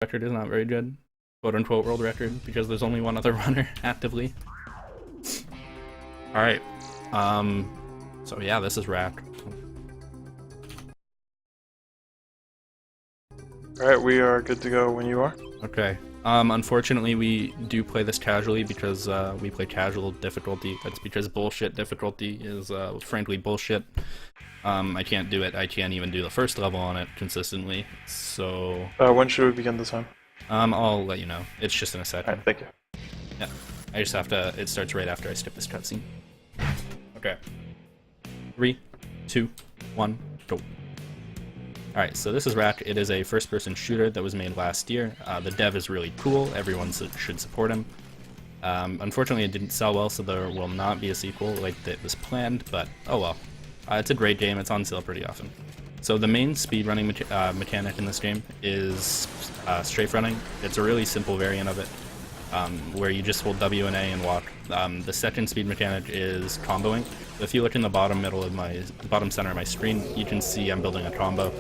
record is not very good, quote unquote world record, because there's only one other runner actively. Alright, so yeah, this is Wrack. Alright, we are good to go when you are. Okay, unfortunately we do play this casually because we play casual difficulty. That's because bullshit difficulty is frankly bullshit. I can't do it. I can't even do the first level on it consistently, so... When should we begin this time? I'll let you know. It's just in a second. Alright, thank you. Yeah, I just have to... It starts right after I skip this cutscene. Okay. 3, 2, 1, go. Alright, so this is Wrack. It is a first-person shooter that was made last year. The dev is really cool. Everyone should support him. Unfortunately, it didn't sell well, so there will not be a sequel like that was planned, but oh well. It's a great game. It's on sale pretty often. So the main speedrunning mechanic in this game is strafe running. It's a really simple variant of it, where you just hold W and A and walk. The second speed mechanic is comboing. If you look in the bottom center of my screen, you can see I'm building a combo.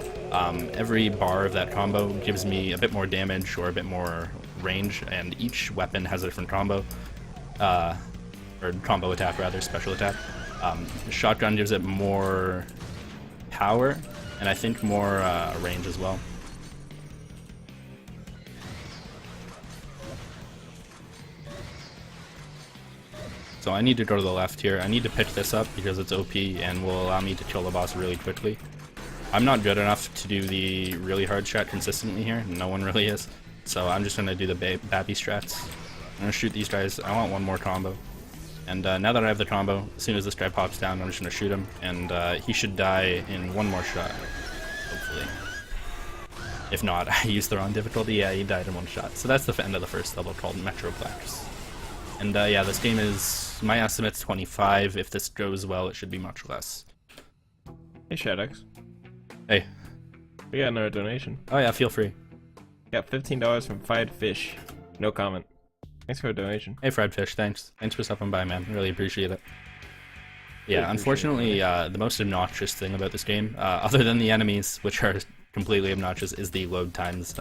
Every bar of that combo gives me a bit more damage or a bit more range, and each weapon has a different combo, or combo attack rather, special attack. Shotgun gives it more power, and I think more range as well. So I need to go to the left here. I need to pick this up because it's OP and will allow me to kill the boss really quickly. I'm not good enough to do the really hard strat consistently here. No one really is. So I'm just going to do the bappy strats. I'm going to shoot these guys. I want one more combo. And now that I have the combo, as soon as this guy pops down, I'm just going to shoot him. And he should die in one more shot, hopefully. If not, I used the wrong difficulty. Yeah, he died in one shot. So that's the end of the first level called Metroplex. And yeah, this game is, my estimate's 25. If this goes well, it should be much less. Hey Shaddex. Hey. We got another donation. Oh yeah, feel free. Got $15 from Fried Fish. No comment. Thanks for a donation. Hey Fried Fish, thanks. Thanks for stopping by, man. Really appreciate it. Yeah, unfortunately, the most obnoxious thing about this game, other than the enemies, which are completely obnoxious, is the load times.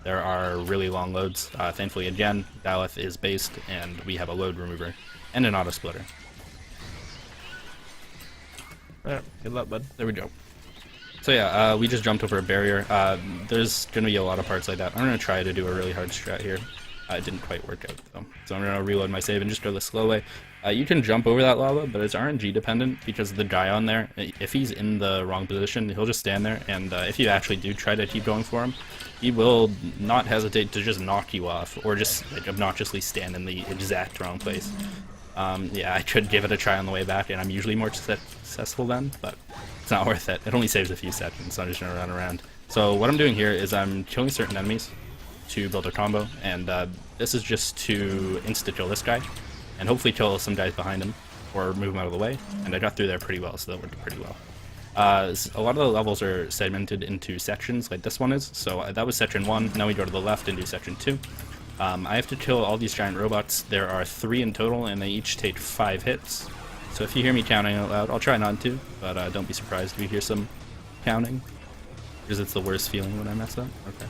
There are really long loads. Thankfully, again, Daleth is based, and we have a load remover and an auto splitter. Alright, good luck, bud. There we go. So yeah, we just jumped over a barrier. There's going to be a lot of parts like that. I'm going to try to do a really hard strat here. It didn't quite work out, though. So I'm going to reload my save and just go the slow way. You can jump over that lava, but it's RNG dependent because the guy on there, if he's in the wrong position, he'll just stand there, and if you actually do try to keep going for him, he will not hesitate to just knock you off, or just like obnoxiously stand in the exact wrong place. Yeah, I could give it a try on the way back, and I'm usually more successful then, but it's not worth it. It only saves a few seconds, so I'm just gonna run around. So what I'm doing here is I'm killing certain enemies to build a combo, and this is just to insta-kill this guy, and hopefully kill some guys behind him, or move him out of the way, and I got through there pretty well, so that worked pretty well. A lot of the levels are segmented into sections, like this one is, so that was section 1, now we go to the left and do section 2. I have to kill all these giant robots. There are 3 in total, and they each take 5 hits. So if you hear me counting out loud, I'll try not to, but don't be surprised if you hear some counting, because it's the worst feeling when I mess up. Okay.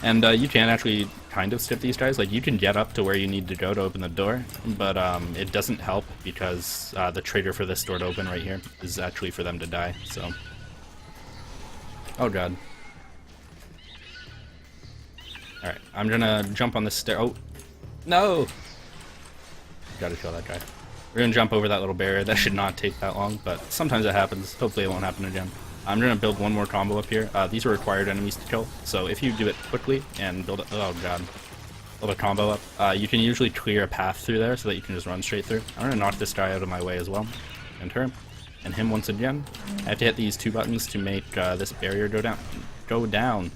And you can actually kind of skip these guys. Like, you can get up to where you need to go to open the door, but it doesn't help because the trigger for this door to open right here is actually for them to die, so... Oh god. Alright, I'm gonna jump on this stair. Oh! No! Gotta kill that guy. We're gonna jump over that little barrier. That should not take that long, but sometimes it happens. Hopefully it won't happen again. I'm gonna build one more combo up here. These are required enemies to kill, so if you do it quickly and build a combo up, you can usually clear a path through there so that you can just run straight through. I'm gonna knock this guy out of my way as well, and her, and him once again. I have to hit these 2 buttons to make this barrier go down,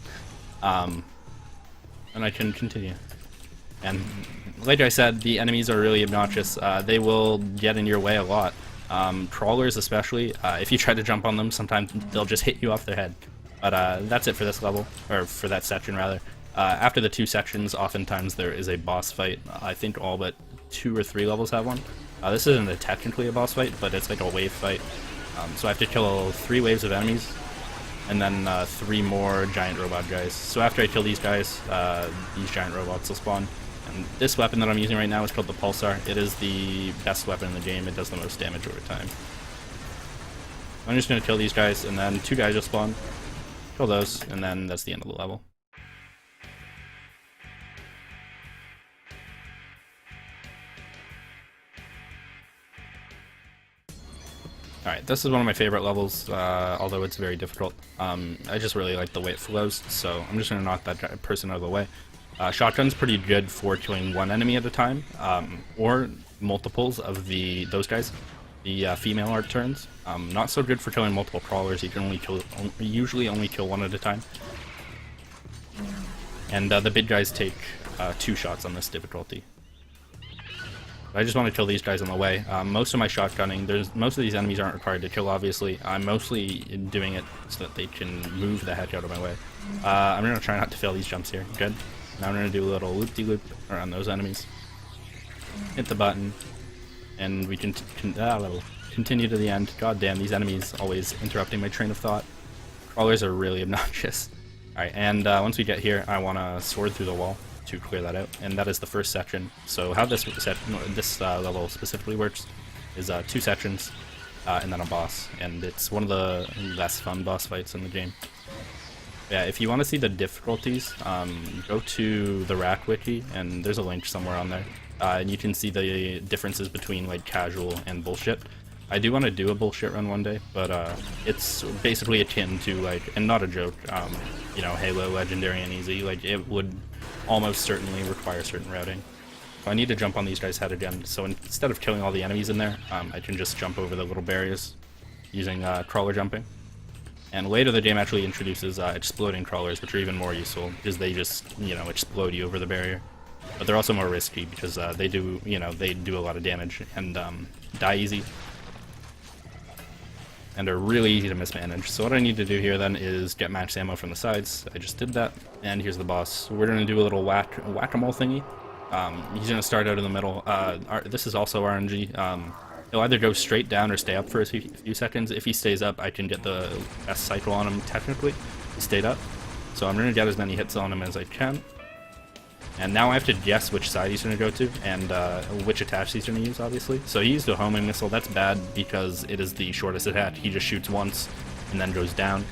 and I can continue. And like I said, the enemies are really obnoxious. They will get in your way a lot. Crawlers especially, if you try to jump on them, sometimes they'll just hit you off their head. But that's it for this level, or for that section rather. After the 2 sections, oftentimes there is a boss fight. I think all but 2 or 3 levels have one. This isn't technically a boss fight, but it's like a wave fight. So I have to kill 3 waves of enemies, and then 3 more giant robot guys. So after I kill these guys, these giant robots will spawn. And this weapon that I'm using right now is called the Pulsar. It is the best weapon in the game. It does the most damage over time. I'm just going to kill these guys, and then 2 guys will spawn. Kill those, and then that's the end of the level. Alright, this is one of my favorite levels, although it's very difficult. I just really like the way it flows, so I'm just going to knock that person out of the way. Shotgun's pretty good for killing one enemy at a time, or multiples of those guys, the female art turns. Not so good for killing multiple crawlers. You can usually only kill one at a time. And the big guys take 2 shots on this difficulty. I just want to kill these guys on the way. Most of my shotgunning, most of these enemies aren't required to kill, obviously. I'm mostly doing it so that they can move the heck out of my way. I'm going to try not to fail these jumps here. Good. Now I'm going to do a little loop-de-loop around those enemies. Hit the button. And we can continue to the end. God damn, these enemies always interrupting my train of thought. Crawlers are really obnoxious. Alright, and once we get here, I want to sword through the wall to clear that out, and that is the first section. So how this level specifically works is 2 sections and then a boss, and it's one of the less fun boss fights in the game. Yeah, if you want to see the difficulties, go to the Wrack wiki, and there's a link somewhere on there, and you can see the differences between like casual and bullshit. I do want to do a bullshit run one day, but it's basically akin to like, and not a joke, you know, Halo, Legendary, and Easy. Like, it would almost certainly require certain routing. So I need to jump on these guys' head again. So instead of killing all the enemies in there, I can just jump over the little barriers using crawler jumping. And later the game actually introduces exploding crawlers, which are even more useful because they just, you know, explode you over the barrier. But they're also more risky because they do, you know, they do a lot of damage and die easy. And are really easy to mismanage. So what I need to do here then is get max ammo from the sides. I just did that, and here's the boss. We're going to do a little whack-a-mole thingy. He's going to start out in the middle. This is also RNG. He'll either go straight down or stay up for a few seconds. If he stays up, I can get the best cycle on him technically. He stayed up. So I'm going to get as many hits on him as I can. And now I have to guess which side he's going to go to, and which attach he's going to use, obviously. So he used a homing missile. That's bad because it is the shortest attach. He just shoots once and then goes down.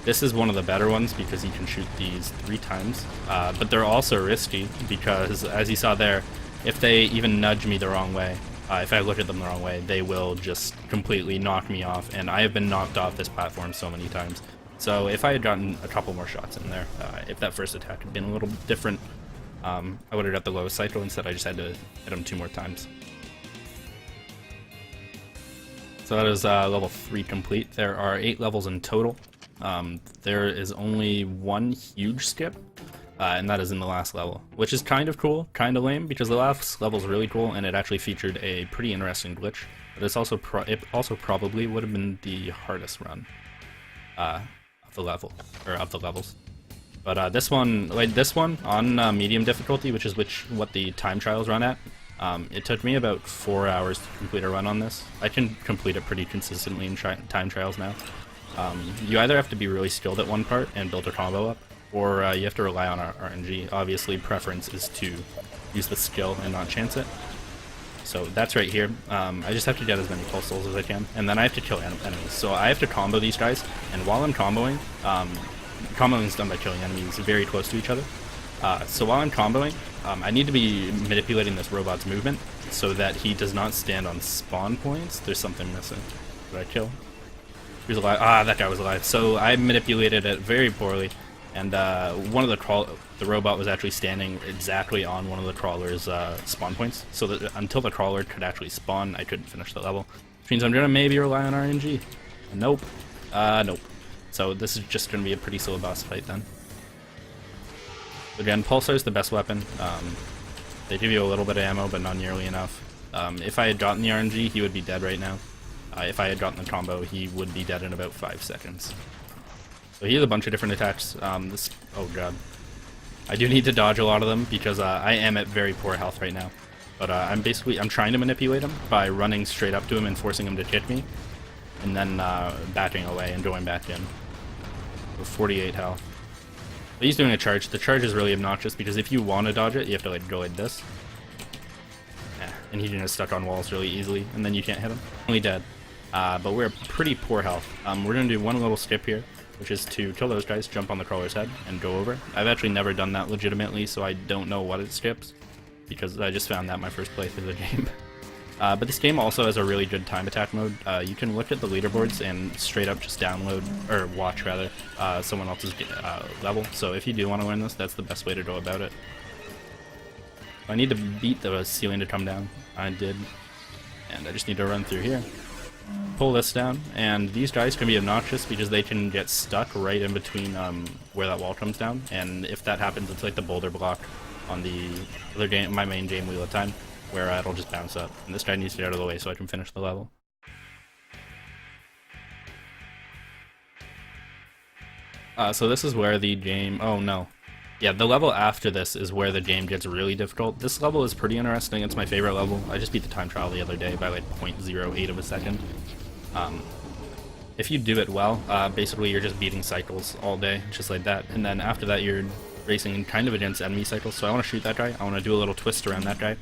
This is one of the better ones because he can shoot these 3 times. But they're also risky because, as you saw there, if they even nudge me the wrong way, if I look at them the wrong way, they will just completely knock me off. And I have been knocked off this platform so many times. So if I had gotten a couple more shots in there, if that first attack had been a little different, I would have got the lowest cycle. Instead, I just had to hit him 2 more times. So that is level 3 complete. There are 8 levels in total. There is only 1 huge skip, and that is in the last level, which is kind of cool, kind of lame, because the last level is really cool, and it actually featured a pretty interesting glitch. But it's also it also probably would have been the hardest run of the levels. But this one on medium difficulty, which is what the time trials run at, it took me about 4 hours to complete a run on this. I can complete it pretty consistently in time trials now. You either have to be really skilled at one part and build a combo up, or you have to rely on RNG. Obviously, preference is to use the skill and not chance it. So that's right here. I just have to get as many pulse souls as I can, and then I have to kill enemies. So I have to combo these guys, and while I'm comboing, comboing is done by killing enemies very close to each other. So while I'm comboing, I need to be manipulating this robot's movement so that he does not stand on spawn points. There's something missing. Did I kill? He was alive. Ah, that guy was alive. So I manipulated it very poorly, and one of the robot was actually standing exactly on one of the crawler's spawn points. So that until the crawler could actually spawn, I couldn't finish the level. Which means I'm gonna maybe rely on RNG. Nope. Nope. So this is just going to be a pretty slow boss fight then. Again, Pulsar is the best weapon. They give you a little bit of ammo, but not nearly enough. If I had gotten the RNG, he would be dead right now. If I had gotten the combo, he would be dead in about 5 seconds. So he has a bunch of different attacks. Oh god. I do need to dodge a lot of them because I am at very poor health right now. But I'm trying to manipulate him by running straight up to him and forcing him to kick me, and then backing away and going back in. with 48 health. But he's doing a charge. The charge is really obnoxious because if you want to dodge it, you have to like go like this. And he just stuck on walls really easily, and then you can't hit him. Only dead. But we're pretty poor health. We're gonna do one little skip here, which is to kill those guys, jump on the crawler's head, and go over. I've actually never done that legitimately, so I don't know what it skips, because I just found that my first play through the game. But this game also has a really good time attack mode. You can look at the leaderboards and straight up just download, or watch rather, someone else's level. So if you do want to learn this, that's the best way to go about it. I need to beat the ceiling to come down. I did. And I just need to run through here. Pull this down, and these guys can be obnoxious because they can get stuck right in between where that wall comes down, and if that happens, it's like the boulder block on the other game, my main game Wheel of Time, where it'll just bounce up. And this guy needs to get out of the way so I can finish the level. So this is where the game, oh no. Yeah, the level after this is where the game gets really difficult. This level is pretty interesting. It's my favorite level. I just beat the time trial the other day by like 0.08 of a second. If you do it well, basically you're just beating cycles all day, just like that. And then after that you're racing kind of against enemy cycles. So I want to shoot that guy. I want to do a little twist around that guy.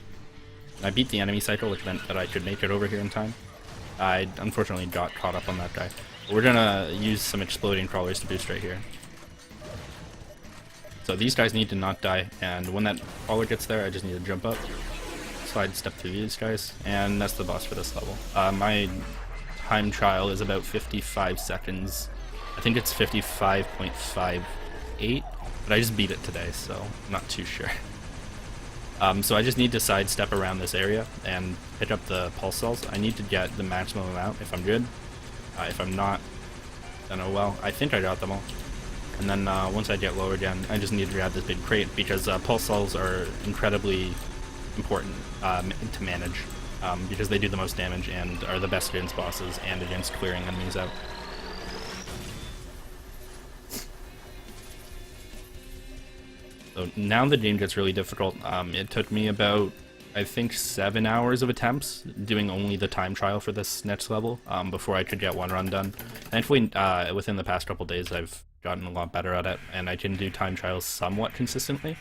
I beat the enemy cycle, which meant that I could make it over here in time. I unfortunately got caught up on that guy. But we're gonna use some exploding crawlers to boost right here. So these guys need to not die, and when that crawler gets there, I just need to jump up, slide step through these guys, and that's the boss for this level. My time trial is about 55 seconds. I think it's 55.58, but I just beat it today, so I'm not too sure. So I just need to sidestep around this area and pick up the pulse cells. I need to get the maximum amount if I'm good. If I'm not, then oh well. I think I got them all. And then once I get low again, I just need to grab this big crate because pulse cells are incredibly important to manage because they do the most damage and are the best against bosses and against clearing enemies out. So now the game gets really difficult. It took me about, I think, 7 hours of attempts doing only the time trial for this next level before I could get one run done. Thankfully, within the past couple days, I've gotten a lot better at it, and I can do time trials somewhat consistently.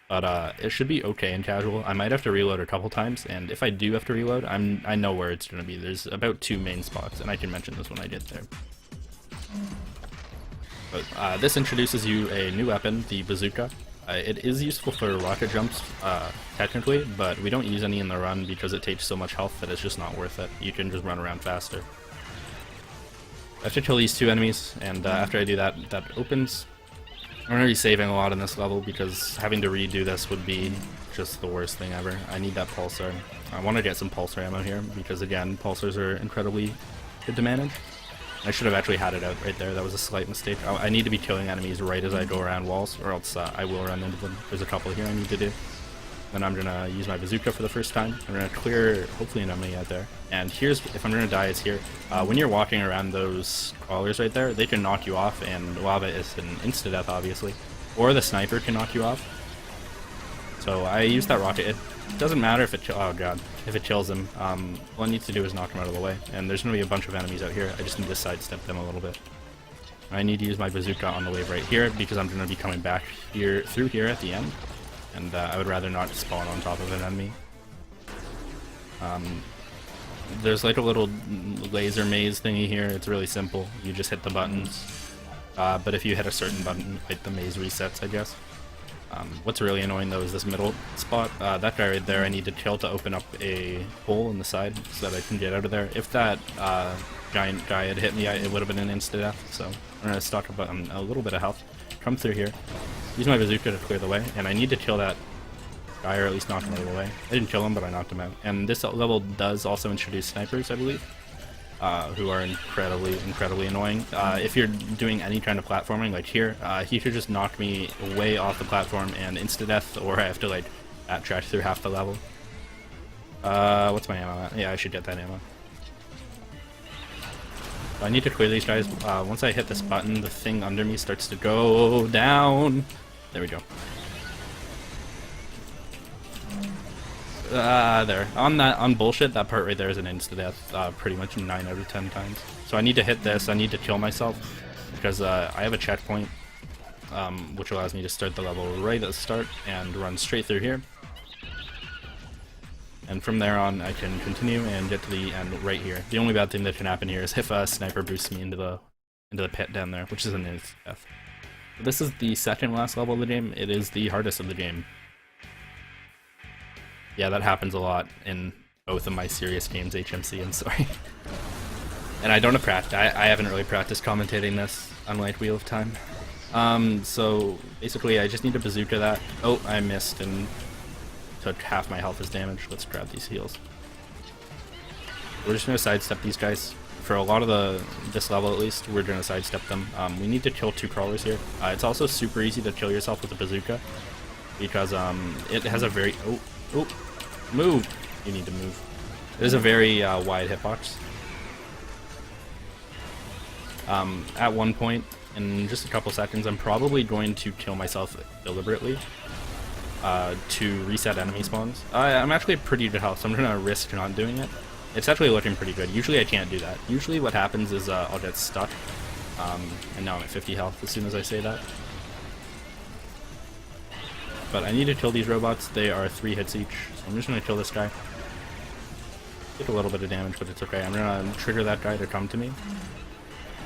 But it should be okay in casual. I might have to reload a couple times, and if I do have to reload, I know where it's going to be. There's about 2 main spots, and I can mention this when I get there. But this introduces you a new weapon, the bazooka. It is useful for rocket jumps, technically, but we don't use any in the run because it takes so much health that it's just not worth it. You can just run around faster. I have to kill these 2 enemies, and after I do that, that opens. I'm going to be saving a lot in this level because having to redo this would be just the worst thing ever. I need that pulsar. I want to get some pulsar ammo here because, again, pulsars are incredibly good to manage. I should have actually had it out right there. That was a slight mistake. I need to be killing enemies right as I go around walls, or else I will run into them. There's a couple here I need to do. Then I'm gonna use my bazooka for the first time. I'm gonna clear, hopefully, an enemy out there. And here's, if I'm gonna die, it's here. When you're walking around those crawlers right there, they can knock you off, and lava is an insta-death, obviously. Or the sniper can knock you off. So I use that rocket. It doesn't matter if it, oh god, if it kills him. All it needs to do is knock him out of the way. And there's gonna be a bunch of enemies out here. I just need to sidestep them a little bit. I need to use my bazooka on the wave right here because I'm gonna be coming back here, through here at the end. And I would rather not spawn on top of an enemy. There's like a little laser maze thingy here. It's really simple. You just hit the buttons. But if you hit a certain button, like the maze resets, I guess. What's really annoying though is this middle spot. That guy right there, I need to kill to open up a hole in the side so that I can get out of there. If that giant guy had hit me, it would have been an insta-death. So I'm going to stock up on a little bit of health. Come through here. Use my bazooka to clear the way, and I need to kill that guy, or at least knock him out of the way. I didn't kill him, but I knocked him out. And this level does also introduce snipers, I believe, who are incredibly annoying. If you're doing any kind of platforming, like here, he could just knock me way off the platform and insta-death, or I have to, like, backtrack through half the level. What's my ammo at? Yeah, I should get that ammo. I need to clear these guys. Once I hit this button, the thing under me starts to go down. There we go. There. On bullshit, that part right there is an insta-death pretty much 9 out of 10 times. So I need to hit this, I need to kill myself, because I have a checkpoint, which allows me to start the level right at the start and run straight through here. And from there on, I can continue and get to the end right here. The only bad thing that can happen here is if a sniper boosts me into the pit down there, which is an instant death. This is the second last level of the game. It is the hardest of the game. Yeah, that happens a lot in both of my serious games, HMC and Sorry. And I don't have practice. I haven't really practiced commentating this, unlike Wheel of Time. So basically, I just need to bazooka that. Oh, I missed and took half my health as damage. Let's grab these heals. We're just gonna sidestep these guys. For a lot of this level at least, we're gonna sidestep them. We need to kill 2 crawlers here. It's also super easy to kill yourself with a bazooka because it has a very move. You need to move. There's a very wide hitbox. At one point in just a couple seconds, I'm probably going to kill myself deliberately to reset enemy spawns. I'm actually at pretty good health, so I'm gonna risk not doing it. It's actually looking pretty good. Usually I can't do that. Usually what happens is I'll get stuck, and now I'm at 50 health as soon as I say that. But I need to kill these robots. They are 3 hits each, so I'm just gonna kill this guy. Take a little bit of damage, but it's okay. I'm gonna trigger that guy to come to me.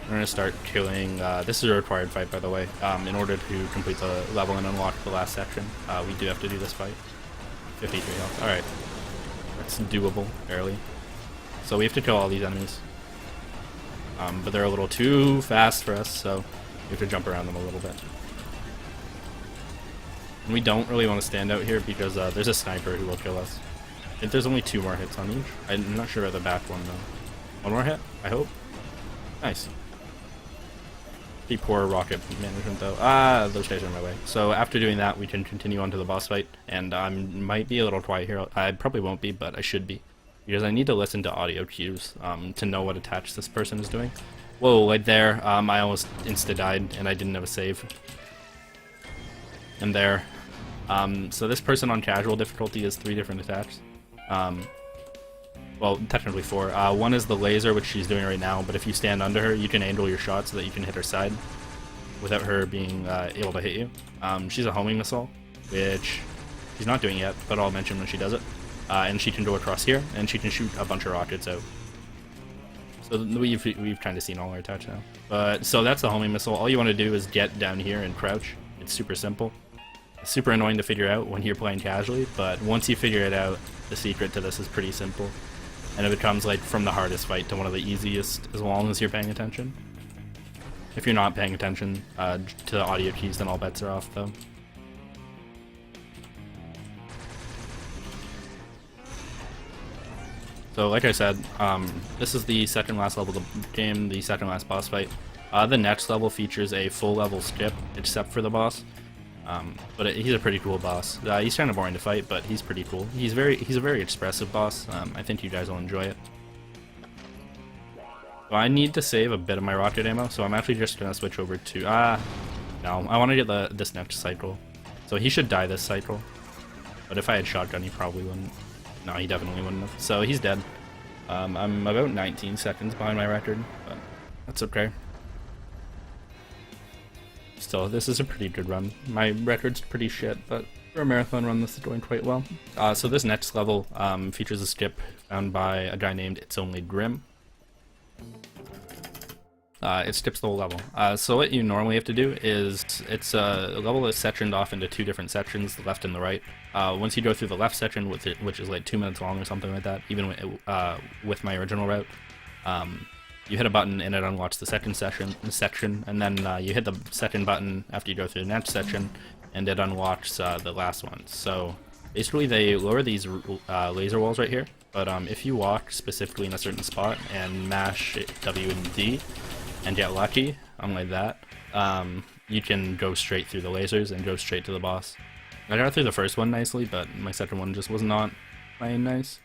I'm gonna start killing. This is a required fight, by the way. In order to complete the level and unlock the last section, we do have to do this fight. 53 health. Alright. That's doable, barely. So we have to kill all these enemies. But they're a little too fast for us, so we have to jump around them a little bit. And we don't really want to stand out here because there's a sniper who will kill us. I think there's only 2 more hits on each. I'm not sure about the back one though. 1 more hit, I hope. Nice. Pretty poor rocket management though. Those guys are in my way. So after doing that, we can continue on to the boss fight. And I might be a little quiet here. I probably won't be, but I should be. Because I need to listen to audio cues to know what attach this person is doing. Whoa, right there. I almost insta-died and I didn't have a save. And there. So this person on casual difficulty has 3 different attacks. Well, technically 4. One is the laser, which she's doing right now, but if you stand under her, you can angle your shot so that you can hit her side without her being able to hit you. She's a homing missile, which she's not doing yet, but I'll mention when she does it. And she can go across here, and she can shoot a bunch of rockets out. So we've kind of seen all our attacks now. But so that's the homing missile. All you want to do is get down here and crouch. It's super simple. It's super annoying to figure out when you're playing casually, but once you figure it out, the secret to this is pretty simple. And it becomes like from the hardest fight to one of the easiest as long as you're paying attention. If you're not paying attention to the audio keys, then all bets are off though. So like I said, this is the second last level of the game, the second last boss fight. The next level features a full level skip, except for the boss. But he's a pretty cool boss. He's kind of boring to fight, but he's pretty cool. He's a very expressive boss. I think you guys will enjoy it. So I need to save a bit of my rocket ammo, so I'm actually just gonna switch over to no, I want to get this next cycle. So he should die this cycle. But if I had shotgun, he probably wouldn't. No, he definitely wouldn't have. So he's dead. I'm about 19 seconds behind my record, but that's okay. Still, this is a pretty good run. My record's pretty shit, but for a marathon run, this is going quite well. So this next level features a skip found by a guy named It's Only Grim. It skips the whole level. So what you normally have to do is, it's a level that's sectioned off into 2 different sections, the left and the right. Once you go through the left section, which is like 2 minutes long or something like that, even with my original route, you hit a button and it unlocks the second section, and then you hit the second button after you go through the next section, and it unlocks the last one. So basically they lower these laser walls right here, but if you walk specifically in a certain spot and mash W and D and get lucky, unlike that, you can go straight through the lasers and go straight to the boss. I got through the first one nicely, but my second one just was not playing nice.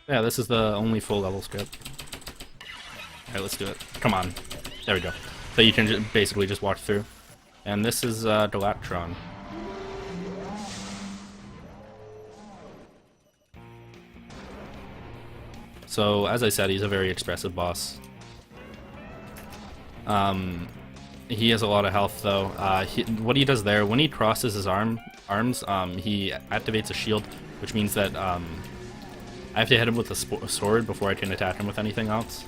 Yeah, this is the only full level script. Alright, let's do it. Come on. There we go. So you can basically just walk through. And this is Galactron. So, as I said, he's a very expressive boss. He has a lot of health though. What he does there, when he crosses his arms, he activates a shield, which means that I have to hit him with a sword before I can attack him with anything else.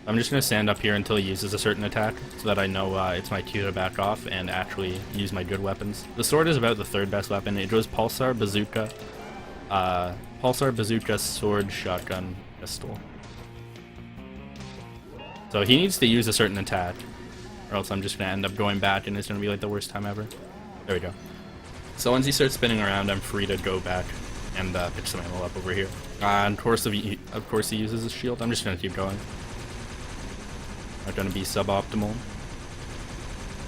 I'm just going to stand up here until he uses a certain attack, so that I know it's my cue to back off and actually use my good weapons. The sword is about the third best weapon. It goes Pulsar, Bazooka, Sword, Shotgun, Pistol. So he needs to use a certain attack, or else I'm just going to end up going back and it's going to be like the worst time ever. There we go. So once he starts spinning around, I'm free to go back and pick some ammo up over here. Of course he uses his shield. I'm just going to keep going. Not going to be suboptimal.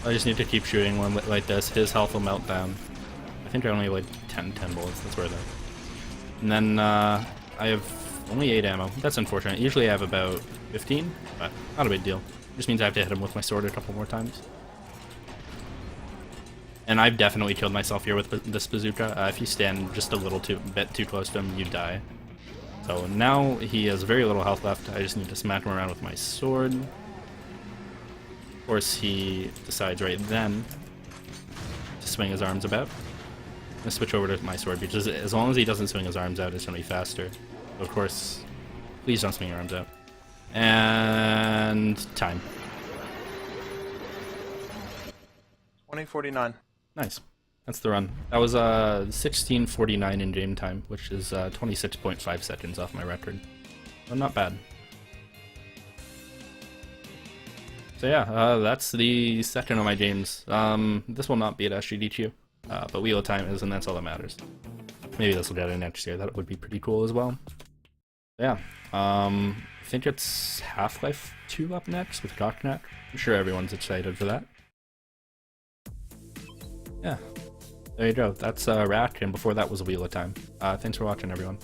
I just need to keep shooting one like this. His health will melt down. I think I only have like 10 bullets. That's worth it. And then I have only 8 ammo. That's unfortunate. Usually I have about 15, but not a big deal. Just means I have to hit him with my sword a couple more times. And I've definitely killed myself here with this bazooka. If you stand just a little bit too close to him, you die. So now he has very little health left. I just need to smack him around with my sword. Of course, he decides right then to swing his arms about. I'm gonna switch over to my sword because as long as he doesn't swing his arms out, it's gonna be faster. So of course, please don't swing your arms out. And time. 20:49. Nice. That's the run. That was 16:49 in game time, which is 26.5 seconds off my record. So not bad. So yeah, that's the second of my games. This will not be at SGDQ, but Wheel of Time is, and that's all that matters. Maybe this will get in next year. That would be pretty cool as well. Yeah, I think it's Half-Life 2 up next with Cockneck. I'm sure everyone's excited for that. Yeah, there you go. That's Wrack, and before that was Wheel of Time. Thanks for watching, everyone.